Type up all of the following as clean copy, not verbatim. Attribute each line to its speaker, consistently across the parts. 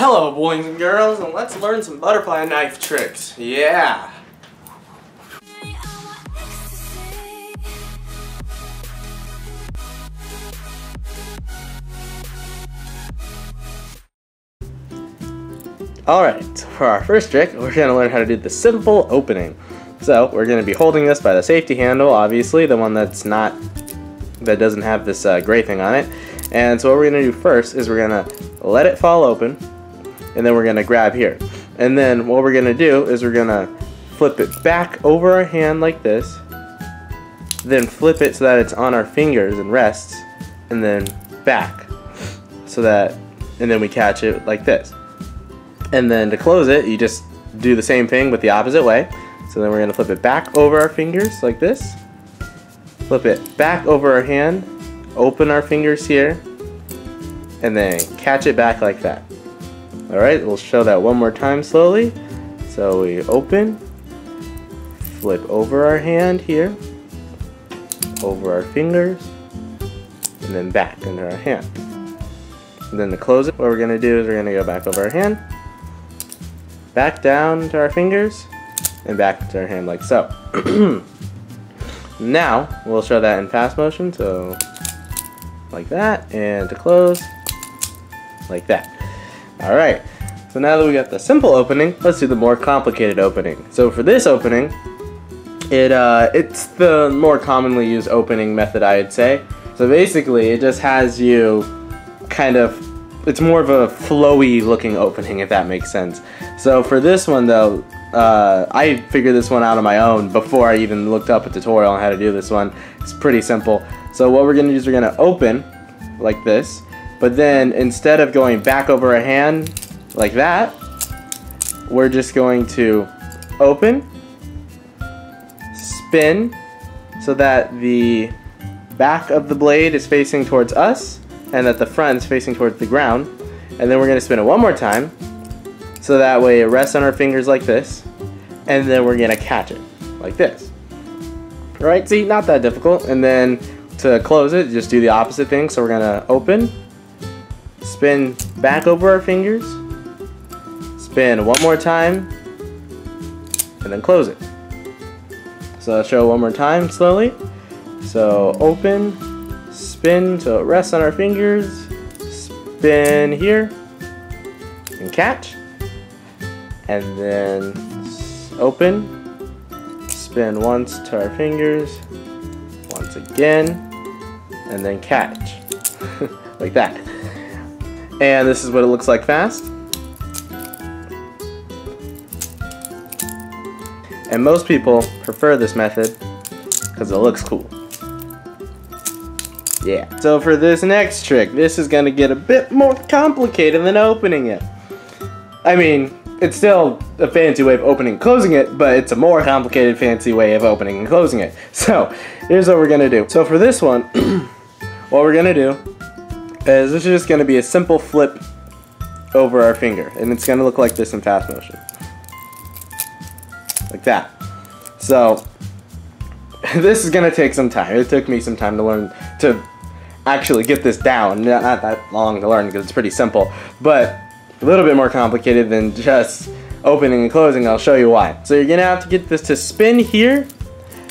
Speaker 1: Hello boys and girls, and let's learn some butterfly knife tricks. Yeah! Alright, for our first trick, we're going to learn how to do the simple opening. So, we're going to be holding this by the safety handle, obviously, the one that doesn't have this gray thing on it. And so what we're going to do first is we're going to let it fall open, and then we're going to grab here. And then what we're going to do is we're going to flip it back over our hand like this, then flip it so that it's on our fingers and rests, and then back, and then we catch it like this. And then to close it, you just do the same thing but the opposite way. So then we're going to flip it back over our fingers like this, flip it back over our hand, open our fingers here, and then catch it back like that. Alright, we'll show that one more time slowly. So we open, flip over our hand here, over our fingers, and then back into our hand. And then to close it, what we're going to do is we're going to go back over our hand, back down to our fingers, and back to our hand like so. Now, we'll show that in fast motion, so like that, and to close, like that. Alright, so now that we got the simple opening, let's do the more complicated opening. So for this opening, it's the more commonly used opening method, I'd say. So basically, it just has you it's more of a flowy looking opening, if that makes sense. So for this one though, I figured this one out on my own before I even looked up a tutorial on how to do this one. It's pretty simple. So what we're going to do is we're going to open like this, but then instead of going back over a hand like that, we're just going to open, spin so that the back of the blade is facing towards us and that the front is facing towards the ground, and then we're going to spin it one more time so that way it rests on our fingers like this, and then we're going to catch it like this. Alright, see, not that difficult. And then to close it, just do the opposite thing. So we're going to open, spin back over our fingers, spin one more time, and then close it. So I'll show one more time slowly. So open, spin so it rests on our fingers, spin here, and catch, and then open, spin once to our fingers, once again, and then catch, like that. And this is what it looks like fast. And most people prefer this method because it looks cool. Yeah. So for this next trick, this is going to get a bit more complicated than opening it. I mean, it's still a fancy way of opening and closing it, but it's a more complicated fancy way of opening and closing it. So here's what we're going to do. So for this one, what we're going to do is this is just going to be a simple flip over our finger, and it's going to look like this in fast motion. Like that. So this is going to take some time. It took me some time to learn to actually get this down. Not that long to learn because it's pretty simple, but a little bit more complicated than just opening and closing. I'll show you why. So you're going to have to get this to spin here,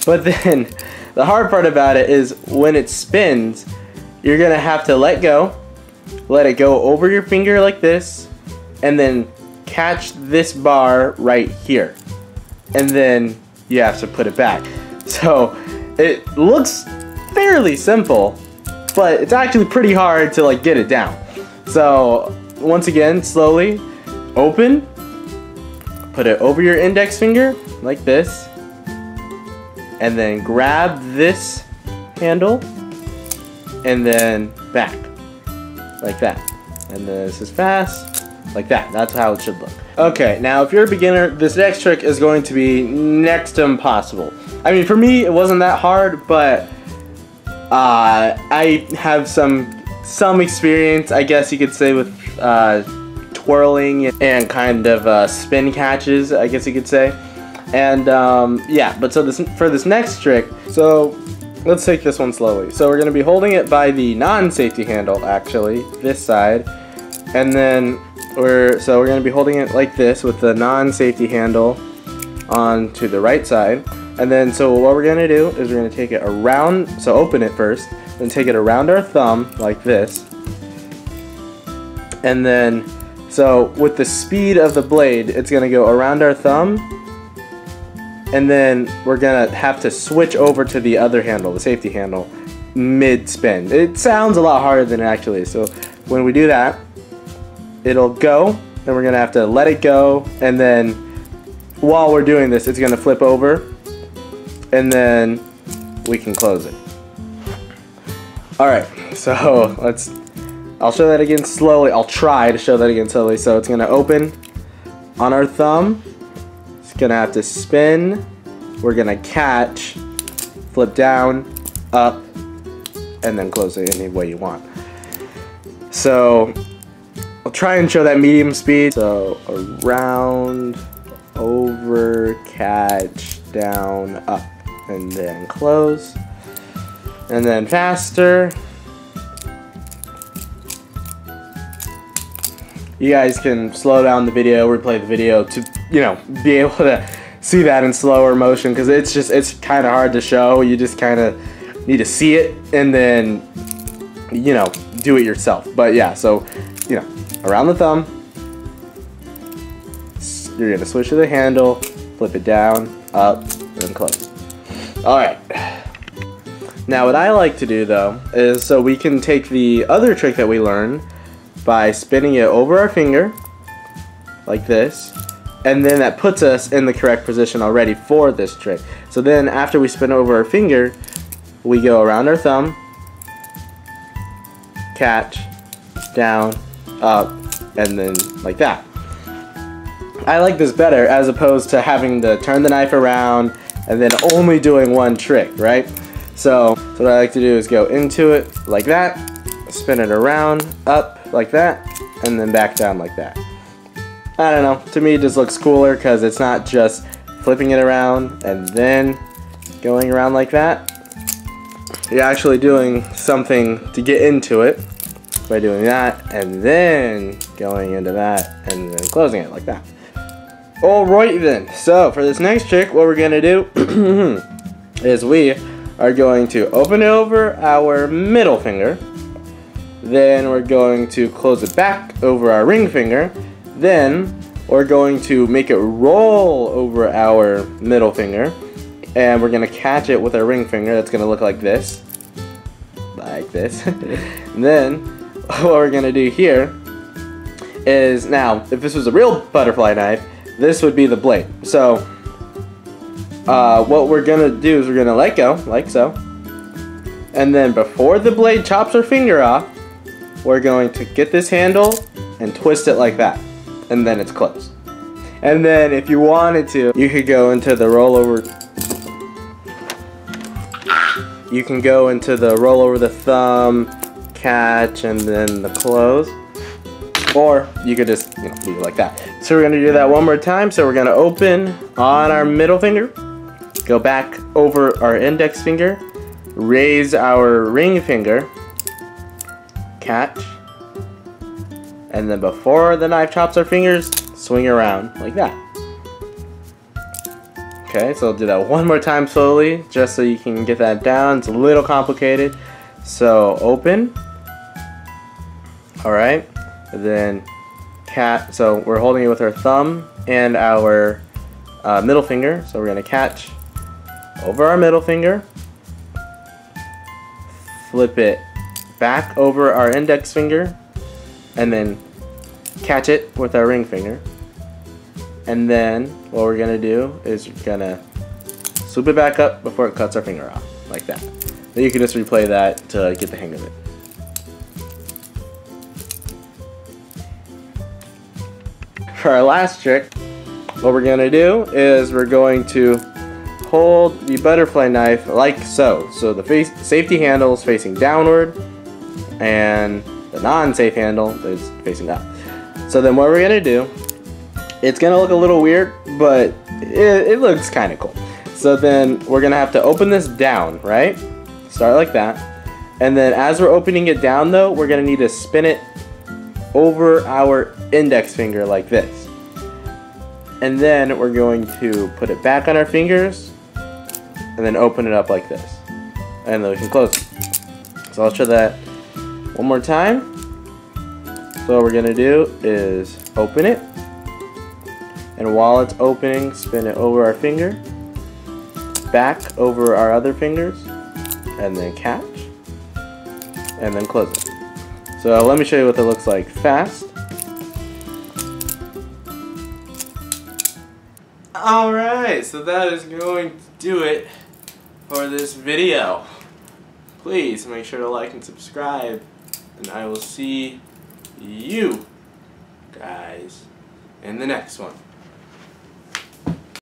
Speaker 1: but then the hard part about it is when it spins, you're going to have to let it go over your finger like this, and then catch this bar right here. And then you have to put it back. So it looks fairly simple, but it's actually pretty hard to get it down. So once again, slowly open, put it over your index finger like this, and then grab this handle and then back like that. And then this is fast like that. That's how it should look. Okay, now if you're a beginner, this next trick is going to be next to impossible. I mean, for me, it wasn't that hard, but I have some experience, I guess you could say, with twirling and kind of spin catches, I guess you could say. And yeah, but so for this next trick, so let's take this one slowly. So we're going to be holding it by the non-safety handle, actually, this side, and then we're going to be holding it like this with the non-safety handle on to the right side. And then so what we're going to do is we're going to take it around, so open it first, then take it around our thumb like this. And then so with the speed of the blade, it's going to go around our thumb, and then we're going to have to switch over to the other handle, the safety handle, mid-spin. It sounds a lot harder than it actually is. So when we do that, it'll go, then we're going to have to let it go, and then while we're doing this, it's going to flip over, and then we can close it. Alright, so I'll show that again slowly. I'll try to show that again slowly. So it's going to open on our thumb. It's going to have to spin. We're going to catch, flip down, up, and then close it any way you want. So I'll try and show that medium speed. So around, over, catch, down, up, and then close. And then faster. You guys can slow down the video, replay the video to, you know, be able to see that in slower motion, because it's kind of hard to show. You just kind of need to see it and then, you know, do it yourself. But yeah, so, you know, around the thumb, you're going to switch to the handle, flip it down, up, and close. Alright. Now what I like to do though is, so we can take the other trick that we learned by spinning it over our finger like this, and then that puts us in the correct position already for this trick. So then after we spin over our finger, we go around our thumb, catch, down, up, and then like that. I like this better as opposed to having to turn the knife around and then only doing one trick, right? So what I like to do is go into it like that, spin it around, up like that, and then back down like that. I don't know, to me it just looks cooler because it's not just flipping it around and then going around like that. You're actually doing something to get into it by doing that and then going into that and then closing it like that. Alright then, so for this next trick, what we're going to do is we are going to open it over our middle finger. Then we're going to close it back over our ring finger. Then we're going to make it roll over our middle finger. And we're going to catch it with our ring finger. That's going to look like this. Like this. And then what we're going to do here is, now, if this was a real butterfly knife, this would be the blade. So what we're going to do is we're going to let go, like so. And then before the blade chops our finger off, we're going to get this handle and twist it like that, and then it's closed. And then if you wanted to, you could go into the rollover. You can go into the roll over the thumb, catch, and then the close. Or you could just, you know, leave it like that. So we're going to do that one more time. So we're going to open on our middle finger, go back over our index finger, raise our ring finger, catch, and then before the knife chops our fingers, swing around like that. Okay, so I'll do that one more time slowly, just so you can get that down. It's a little complicated. So open, alright, then catch. So we're holding it with our thumb and our middle finger. So we're going to catch over our middle finger, flip it back over our index finger, and then catch it with our ring finger. And then what we're going to do is we're going to swoop it back up before it cuts our finger off, like that. Then you can just replay that to get the hang of it. For our last trick, what we're going to do is we're going to hold the butterfly knife like so. So the safety handle is facing downward, and the non-safe handle is facing up. So then what we're going to do, it's going to look a little weird, but it looks kind of cool. So then we're going to have to open this down, right? Start like that. And then as we're opening it down though, we're going to need to spin it over our index finger like this. And then we're going to put it back on our fingers and then open it up like this. And then we can close it. So I'll show that one more time. So what we're going to do is open it. And while it's opening, spin it over our finger, back over our other fingers, and then catch, and then close it. So let me show you what that looks like fast. Alright, so that is going to do it for this video. Please make sure to like and subscribe, and I will see you guys in the next one.